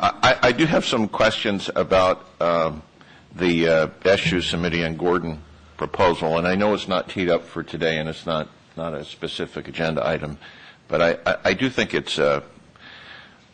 I do have some questions about the Eschew's, Simidian, and Gordon proposal, and I know it's not teed up for today and it's not a specific agenda item, but I do think it's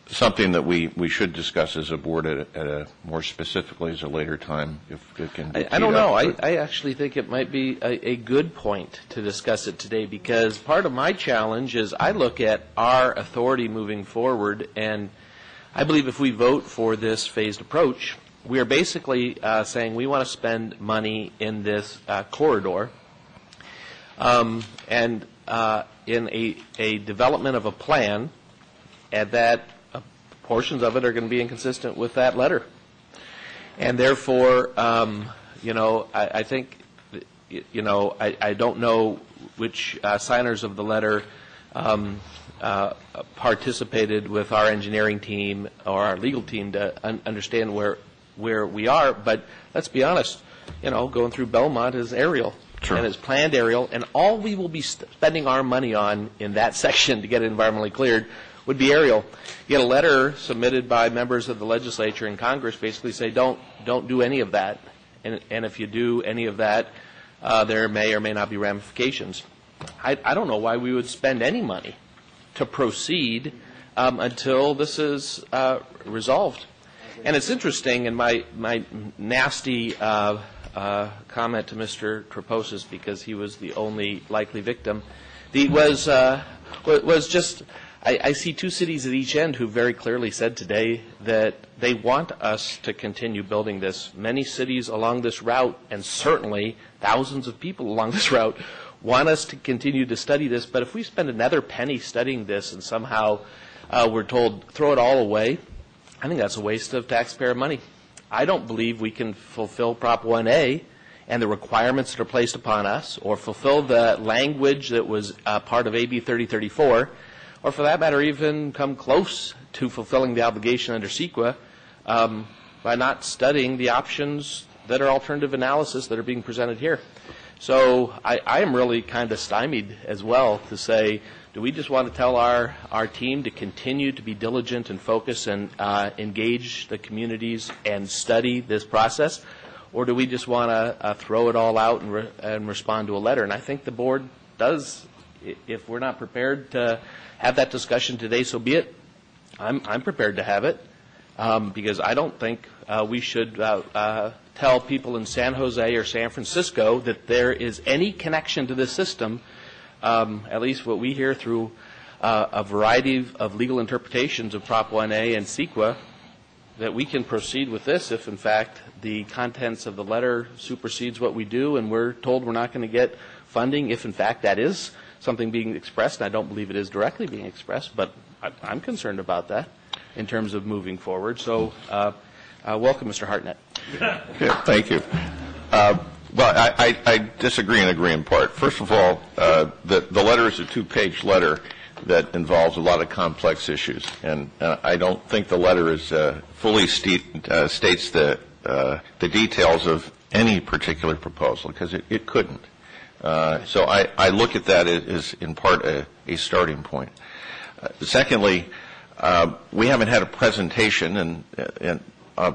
something that we should discuss as a board at a more specifically as a later time if it can be I don't know. I actually think it might be a good point to discuss it today, because part of my challenge is I look at our authority moving forward, and I believe if we vote for this phased approach, we are basically saying we want to spend money in this corridor and in a development of a plan, and that portions of it are going to be inconsistent with that letter. And therefore, I think, I don't know which signers of the letter participated with our engineering team or our legal team to understand where we are. But let's be honest, going through Belmont is aerial. Sure. And it's planned aerial, and all we will be spending our money on in that section to get it environmentally cleared would be aerial. You get a letter submitted by members of the legislature and Congress basically say don't do any of that, and if you do any of that, there may or may not be ramifications. I don't know why we would spend any money to proceed until this is resolved. And it's interesting, and my nasty comment to Mr. Treposis, because he was the only likely victim, was just, I see two cities at each end who very clearly said today that they want us to continue building this. Many cities along this route, and certainly thousands of people along this route, want us to continue to study this. But if we spend another penny studying this and somehow we're told throw it all away, I think that's a waste of taxpayer money. I don't believe we can fulfill Prop 1A and the requirements that are placed upon us, or fulfill the language that was part of AB 3034, or for that matter even come close to fulfilling the obligation under CEQA by not studying the options that are alternative analysis that are being presented here. So I am really kind of stymied as well to say, do we just want to tell our team to continue to be diligent and focus and engage the communities and study this process, or do we just want to throw it all out and respond to a letter? And I think the board does. If we're not prepared to have that discussion today, so be it. I'm prepared to have it because I don't think we should tell people in San Jose or San Francisco that there is any connection to this system. At least what we hear through a variety of legal interpretations of Prop 1A and CEQA, that we can proceed with this if, in fact, the contents of the letter supersedes what we do and we're told we're not going to get funding, if, in fact, that is something being expressed. And I don't believe it is directly being expressed, but I'm concerned about that in terms of moving forward. So welcome, Mr. Hartnett. Yeah, thank you. Well, I disagree and agree in part. First of all, the letter is a two-page letter that involves a lot of complex issues, and I don't think the letter is fully states the details of any particular proposal, because it couldn't. So I look at that as in part a starting point. Secondly, we haven't had a presentation and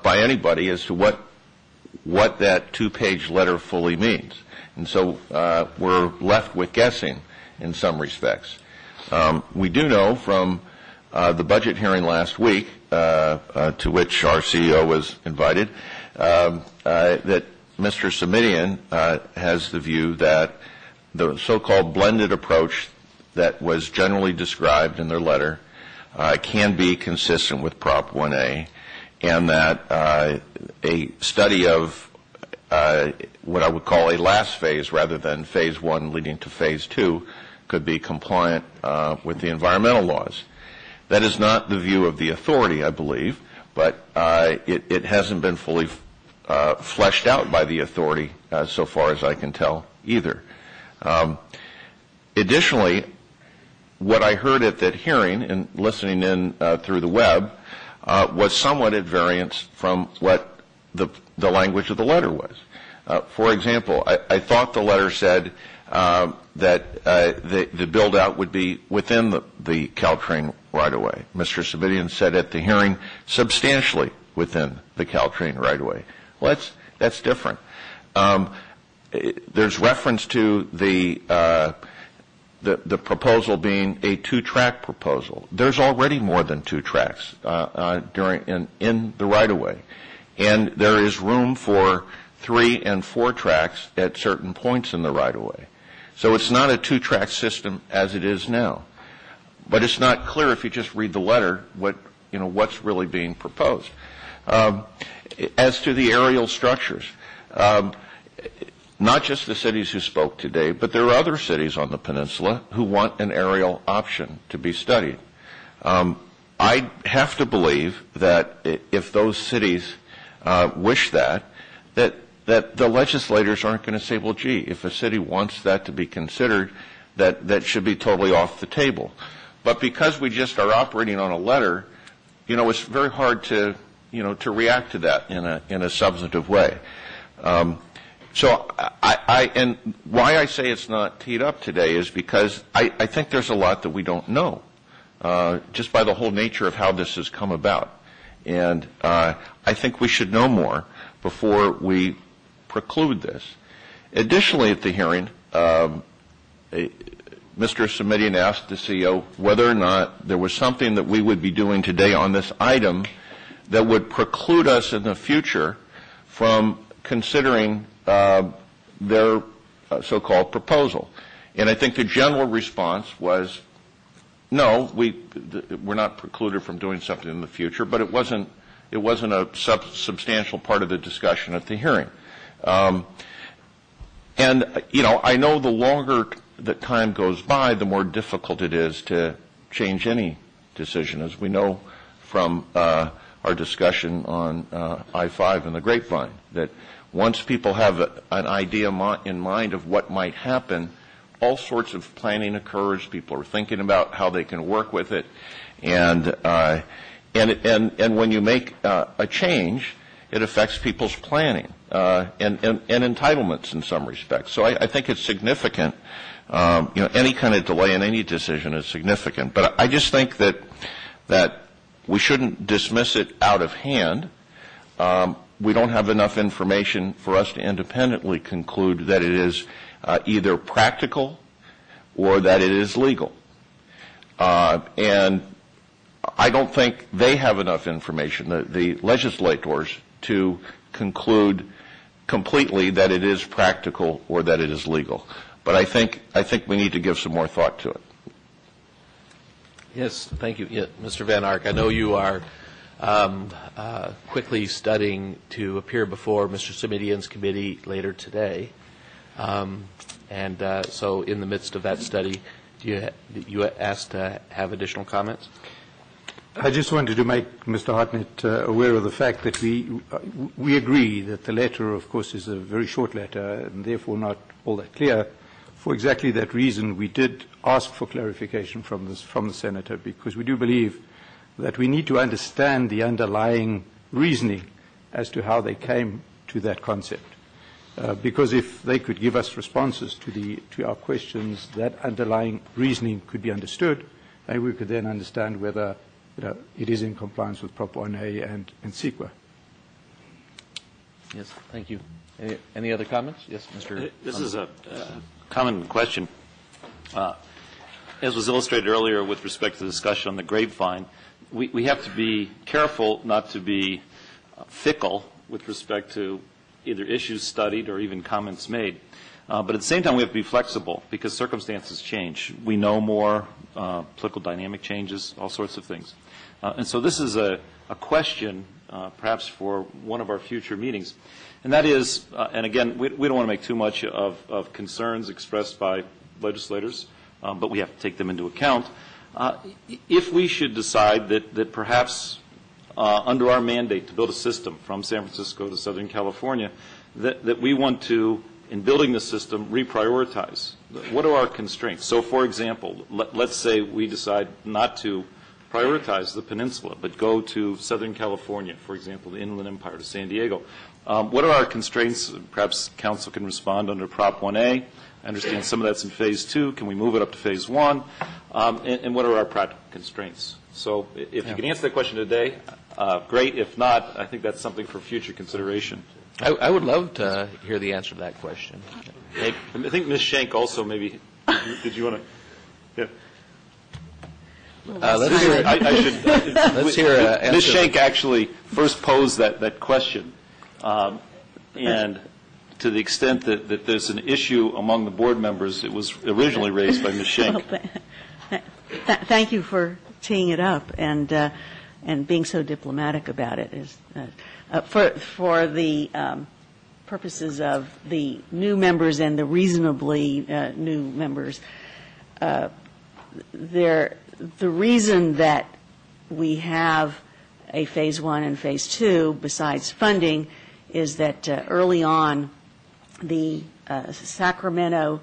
by anybody as to what that two-page letter fully means. And so we're left with guessing in some respects. We do know from the budget hearing last week, to which our CEO was invited, that Mr. Simidian has the view that the so-called blended approach that was generally described in their letter can be consistent with Prop 1A, and that a study of what I would call a last phase rather than phase 1 leading to phase 2 could be compliant with the environmental laws. That is not the view of the authority, I believe, but it hasn't been fully fleshed out by the authority so far as I can tell either. Additionally, what I heard at that hearing and listening in through the web was somewhat at variance from what the language of the letter was. For example, I thought the letter said that the build-out would be within the CalTrain right-of-way. Mr. Simitian said at the hearing, substantially within the CalTrain right-of-way. Well, that's different. There's reference to the proposal being a two-track proposal. There's already more than two tracks in the right-of-way, and there is room for 3 and 4 tracks at certain points in the right-of-way. So it's not a two-track system as it is now. But it's not clear if you just read the letter what's really being proposed. As to the aerial structures, not just the cities who spoke today, but there are other cities on the peninsula who want an aerial option to be studied. I have to believe that if those cities wish that the legislators aren't going to say, well, gee, if a city wants that to be considered, that should be totally off the table. But because we just are operating on a letter, it's very hard to react to that in a substantive way. So and why I say it's not teed up today is because I think there's a lot that we don't know, just by the whole nature of how this has come about. And I think we should know more before we preclude this. Additionally, at the hearing, Mr. Simitian asked the CEO whether or not there was something that we would be doing today on this item that would preclude us in the future from considering their so-called proposal. And I think the general response was, no, we're not precluded from doing something in the future, but it wasn't a substantial part of the discussion at the hearing. And, I know the longer that time goes by, the more difficult it is to change any decision, as we know from our discussion on I-5 and the Grapevine, that once people have an idea in mind of what might happen, all sorts of planning occurs. People are thinking about how they can work with it, and when you make a change, it affects people's planning and entitlements in some respects. So I think it's significant. Any kind of delay in any decision is significant. But I just think that we shouldn't dismiss it out of hand. We don't have enough information for us to independently conclude that it is either practical or that it is legal. And I don't think they have enough information, the legislators, to conclude completely that it is practical or that it is legal. But I think we need to give some more thought to it. Yes, thank you. Yeah, Mr. Van Ark, I know you are quickly studying to appear before Mr. Simitian's committee later today. So in the midst of that study, you asked to have additional comments? I just wanted to make Mr. Hartnett aware of the fact that we agree that the letter, of course, is a very short letter and therefore not all that clear. For exactly that reason, we did ask for clarification from the Senator, because we do believe that we need to understand the underlying reasoning as to how they came to that concept. Because if they could give us responses to our questions, that underlying reasoning could be understood, and we could then understand whether it is in compliance with Prop 1A and CEQA. Yes, thank you. Any other comments? Yes, Mr. This is a common question. As was illustrated earlier with respect to the discussion on the grapevine, we have to be careful not to be fickle with respect to either issues studied or even comments made. But at the same time, we have to be flexible because circumstances change. We know more, political dynamic changes, all sorts of things. And so this is a question perhaps for one of our future meetings. And that is, and again, we don't want to make too much of concerns expressed by legislators, but we have to take them into account. If we should decide that perhaps under our mandate to build a system from San Francisco to Southern California, that we want to, in building the system, reprioritize. What are our constraints? So, for example, let's say we decide not to prioritize the peninsula, but go to Southern California, for example, the Inland Empire, to San Diego. What are our constraints? Perhaps Council can respond under Prop 1A. I understand some of that's in Phase 2. Can we move it up to Phase 1? And what are our practical constraints? So if you can answer that question today, great. If not, I think that's something for future consideration. I would love to hear the answer to that question. I think Ms. Schenk also maybe, did you want to? Yeah. Let's hear let's hear Ms. Schenk actually first posed that question. And to the extent that there's an issue among the board members, it was originally raised by Ms. Schenk. Thank you for teeing it up and being so diplomatic about it. For the purposes of the new members and the reasonably new members, the reason that we have a Phase 1 and Phase 2, besides funding, is that early on, the Sacramento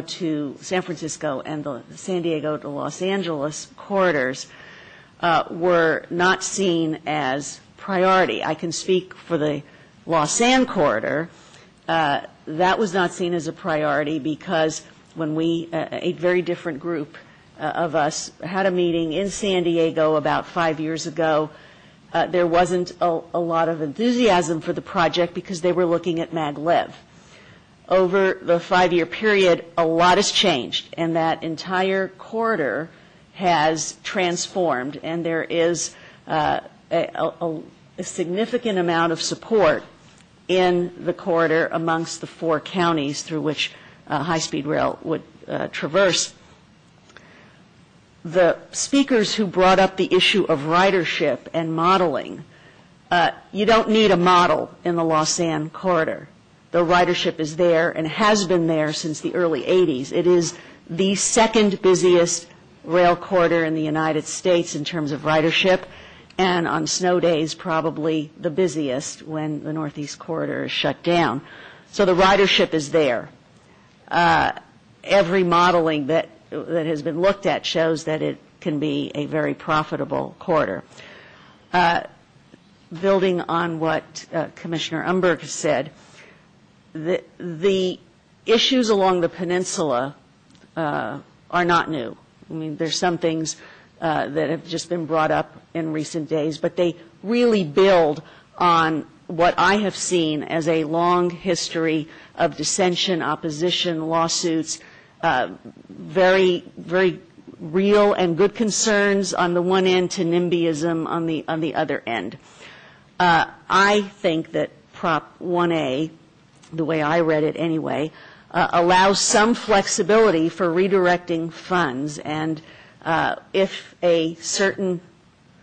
to San Francisco and the San Diego to Los Angeles corridors were not seen as priority. I can speak for the Los An corridor. That was not seen as a priority because when we, a very different group of us, had a meeting in San Diego about 5 years ago, there wasn't a lot of enthusiasm for the project because they were looking at maglev. Over the 5-year period, a lot has changed, and that entire corridor has transformed, and there is a significant amount of support in the corridor amongst the 4 counties through which high-speed rail would traverse. The speakers who brought up the issue of ridership and modeling, you don't need a model in the Los An corridor. The ridership is there and has been there since the early 80s. It is the second busiest rail corridor in the United States in terms of ridership, and on snow days probably the busiest when the Northeast corridor is shut down. So the ridership is there. Every modeling that has been looked at shows that it can be a very profitable corridor. Building on what Commissioner Umberg has said, the issues along the peninsula are not new. I mean, there's some things that have just been brought up in recent days, but they really build on what I have seen as a long history of dissension, opposition, lawsuits, very, very real and good concerns on the one end to NIMBYism on the other end. I think that Prop 1A, the way I read it anyway, allows some flexibility for redirecting funds, and if a certain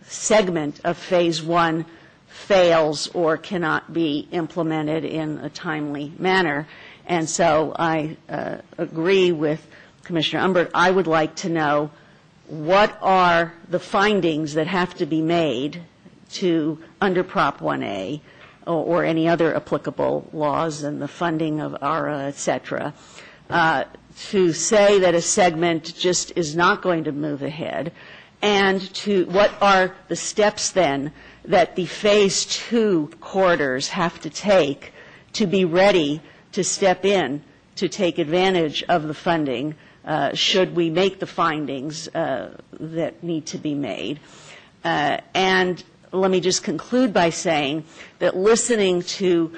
segment of Phase 1 fails or cannot be implemented in a timely manner. And so I agree with Commissioner Umberg. I would like to know what are the findings that have to be made to, under Prop 1A or any other applicable laws and the funding of ARA, et cetera, to say that a segment just is not going to move ahead, and to what are the steps then that the Phase 2 corridors have to take to be ready to step in to take advantage of the funding should we make the findings that need to be made. And let me just conclude by saying that listening to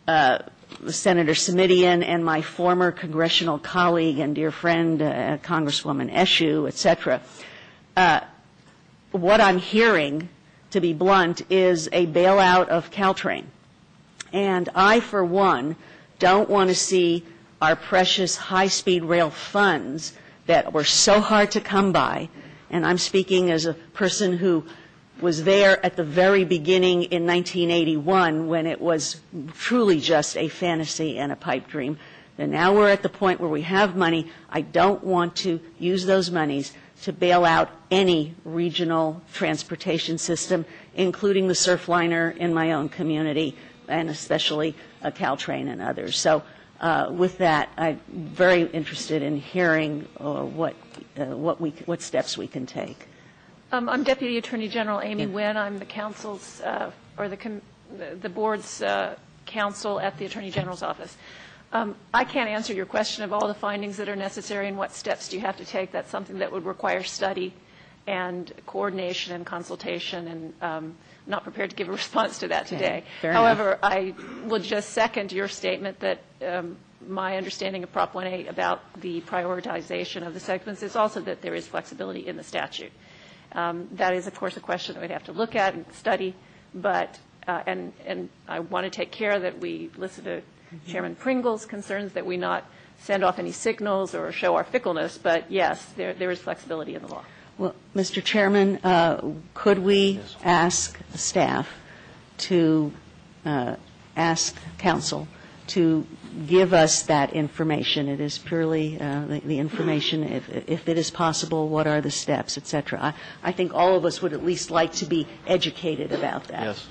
Senator Simitian and my former congressional colleague and dear friend, Congresswoman Eshoo, et cetera, what I'm hearing, to be blunt, is a bailout of CalTrain. And I, for one, don't want to see our precious high-speed rail funds that were so hard to come by, and I'm speaking as a person who was there at the very beginning in 1981 when it was truly just a fantasy and a pipe dream. And now we're at the point where we have money. I don't want to use those monies to bail out any regional transportation system, including the Surfliner in my own community, and especially CalTrain and others. So with that, I'm very interested in hearing what steps we can take. I'm Deputy Attorney General Amy Wynn. I'm the council's, or the board's counsel at the Attorney General's office. I can't answer your question of all the findings that are necessary and what steps do you have to take. That's something that would require study and coordination and consultation, and I'm not prepared to give a response to that today. However, I will just second your statement that my understanding of Prop 1A about the prioritization of the segments is also that there is flexibility in the statute. That is, of course, a question that we'd have to look at and study, but and I want to take care that we listen to Chairman Pringle's concerns that we not send off any signals or show our fickleness, but yes, there is flexibility in the law. Well, Mr. Chairman, could we ask staff to ask counsel to give us that information? It is purely the information, if it is possible, what are the steps, et cetera. I think all of us would at least like to be educated about that. Yes,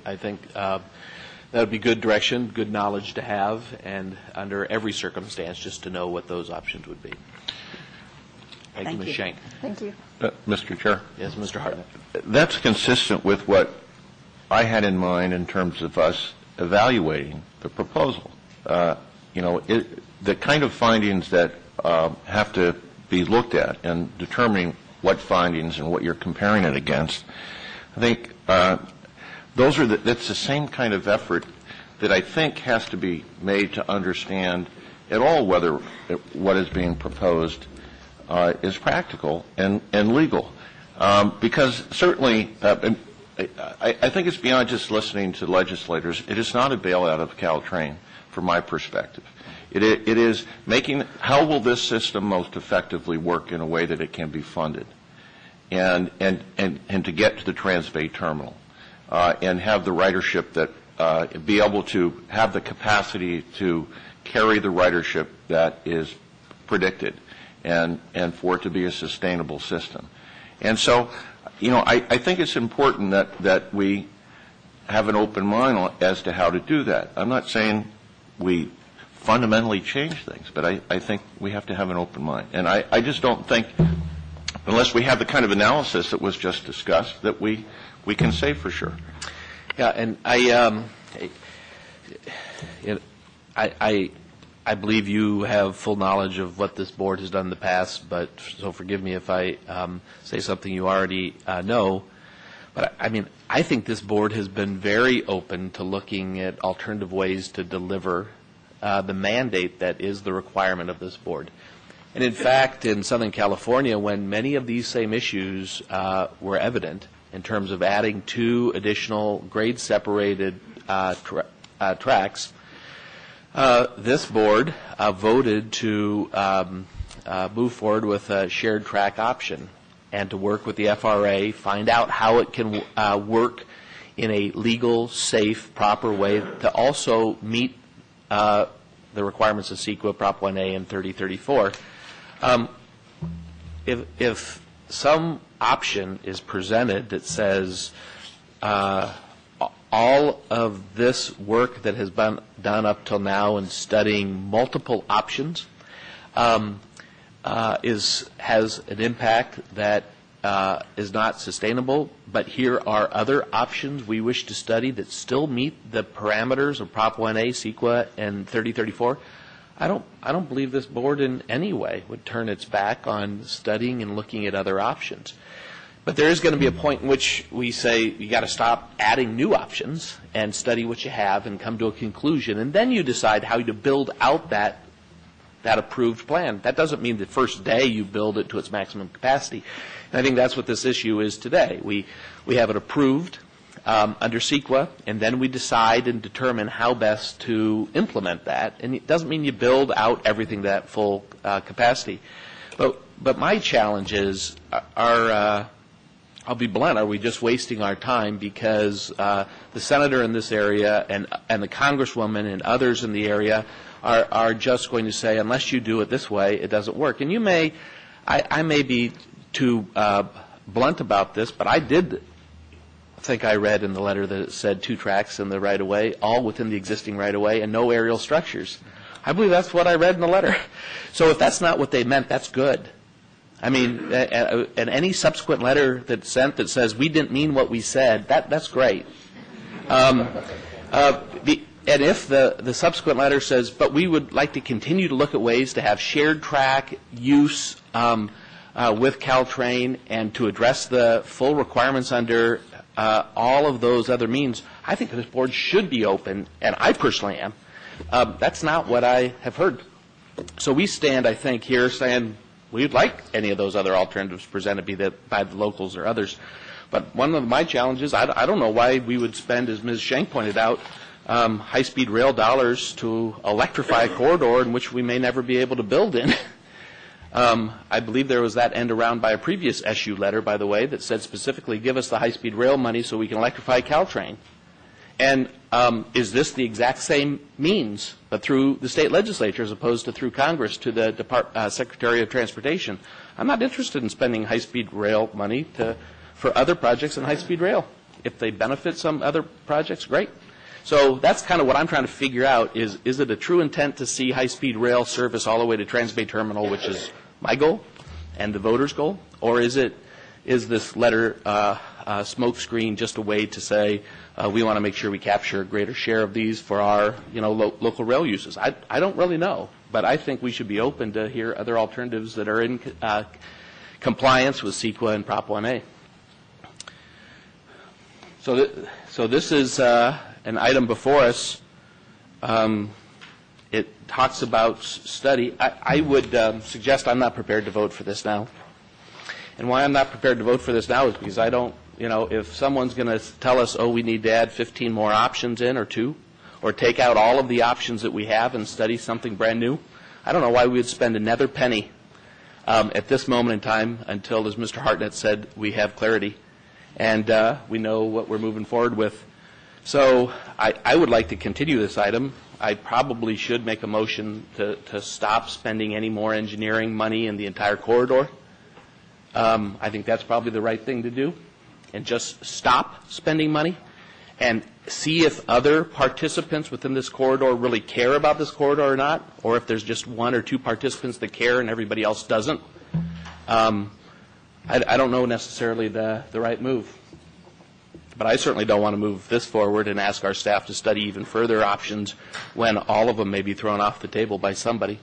I think that would be good direction, good knowledge to have, and under every circumstance, just to know what those options would be. Thank you, Ms. Schenk. Thank you. Mr. Chair? Yes, Mr. Hartnett. That's consistent with what I had in mind in terms of us evaluating the proposal. The kind of findings that have to be looked at and determining what findings and what you're comparing it against, I think that's the same kind of effort that I think has to be made to understand at all whether what is being proposed is practical and legal. Because certainly, I think it's beyond just listening to legislators. It is not a bailout of CalTrain, from my perspective. It is making, how will this system most effectively work in a way that it can be funded, and to get to the Transbay Terminal, and have the ridership that, be able to have the capacity to carry the ridership that is predicted, and for it to be a sustainable system. And so, I think it's important that we have an open mind as to how to do that. I'm not saying we fundamentally change things, but I think we have to have an open mind. And I just don't think, unless we have the kind of analysis that was just discussed, that we can say for sure. Yeah, and I believe you have full knowledge of what this board has done in the past, but so forgive me if I say something you already know. But I think this board has been very open to looking at alternative ways to deliver the mandate that is the requirement of this board. And in fact, in Southern California, when many of these same issues were evident in terms of adding 2 additional grade-separated tracks, this board voted to move forward with a shared track option and to work with the FRA, find out how it can work in a legal, safe, proper way to also meet the requirements of CEQA, Prop 1A, and 3034. If some option is presented that says all of this work that has been done up till now in studying multiple options has an impact that is not sustainable, but here are other options we wish to study that still meet the parameters of Prop 1A, CEQA, and 3034, I don't believe this board in any way would turn its back on studying and looking at other options. But there is going to be a point in which we say you got to stop adding new options and study what you have and come to a conclusion, and then you decide how to build out that approved plan. That doesn't mean the first day you build it to its maximum capacity. And I think that's what this issue is today. We have it approved under CEQA, and then we decide and determine how best to implement that. And it doesn't mean you build out everything to that full capacity. But my challenge is, I'll be blunt, are we just wasting our time because the senator in this area and the congresswoman and others in the area are just going to say, unless you do it this way, it doesn't work. And I may be too blunt about this, but I did think I read in the letter that it said 2 tracks in the right-of-way, all within the existing right-of-way, and no aerial structures. I believe that's what I read in the letter. So if that's not what they meant, that's good. I mean, and any subsequent letter that's sent that says we didn't mean what we said, that's great. And if the subsequent letter says, but we would like to continue to look at ways to have shared track use with CalTrain and to address the full requirements under all of those other means, I think this board should be open, and I personally am. That's not what I have heard. So we stand, I think, here saying we'd like any of those other alternatives presented, be that by the locals or others. But one of my challenges, I don't know why we would spend, as Ms. Schenk pointed out, high-speed rail dollars to electrify a corridor in which we may never be able to build in. I believe there was that end around by a previous SU letter, by the way, that said specifically, give us the high-speed rail money so we can electrify CalTrain. And is this the exact same means, but through the state legislature as opposed to through Congress to the Secretary of Transportation? I'm not interested in spending high-speed rail money for other projects than high-speed rail. If they benefit some other projects, great. So that's kind of what I'm trying to figure out is it a true intent to see high-speed rail service all the way to Transbay Terminal, which is my goal and the voters' goal? Or is this letter smokescreen just a way to say we want to make sure we capture a greater share of these for our local rail uses? I don't really know, but I think we should be open to hear other alternatives that are in compliance with CEQA and Prop 1A. So this is an item before us. It talks about study. I would suggest I'm not prepared to vote for this now. And why I'm not prepared to vote for this now is because I don't, if someone's going to tell us, oh, we need to add 15 more options in or 2, or take out all of the options that we have and study something brand new, I don't know why we would spend another penny at this moment in time until, as Mr. Hartnett said, we have clarity and we know what we're moving forward with. So I would like to continue this item. I probably should make a motion to stop spending any more engineering money in the entire corridor. I think that's probably the right thing to do, and just stop spending money and see if other participants within this corridor really care about this corridor or not, or if there's just 1 or 2 participants that care and everybody else doesn't. I don't know necessarily the right move. But I certainly don't want to move this forward and ask our staff to study even further options when all of them may be thrown off the table by somebody.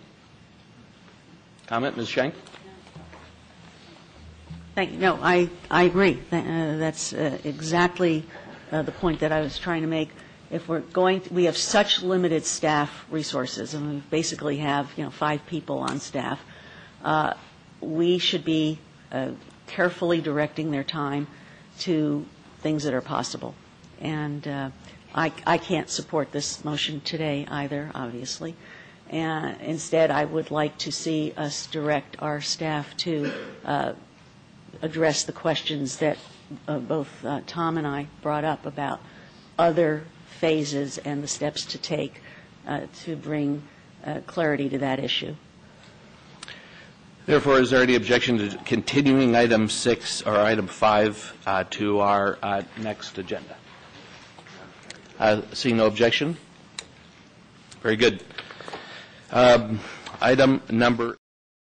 Comment, Ms. Schenk? Thank you. No, I agree. That's exactly the point that I was trying to make. If we're going we have such limited staff resources, and we basically have 5 people on staff, we should be carefully directing their time to things that are possible. And I can't support this motion today either, obviously. And instead, I would like to see us direct our staff to address the questions that both Tom and I brought up about other phases and the steps to take to bring clarity to that issue. Therefore, is there any objection to continuing item 6 or item 5 to our next agenda? Seeing no objection? Very good. Item number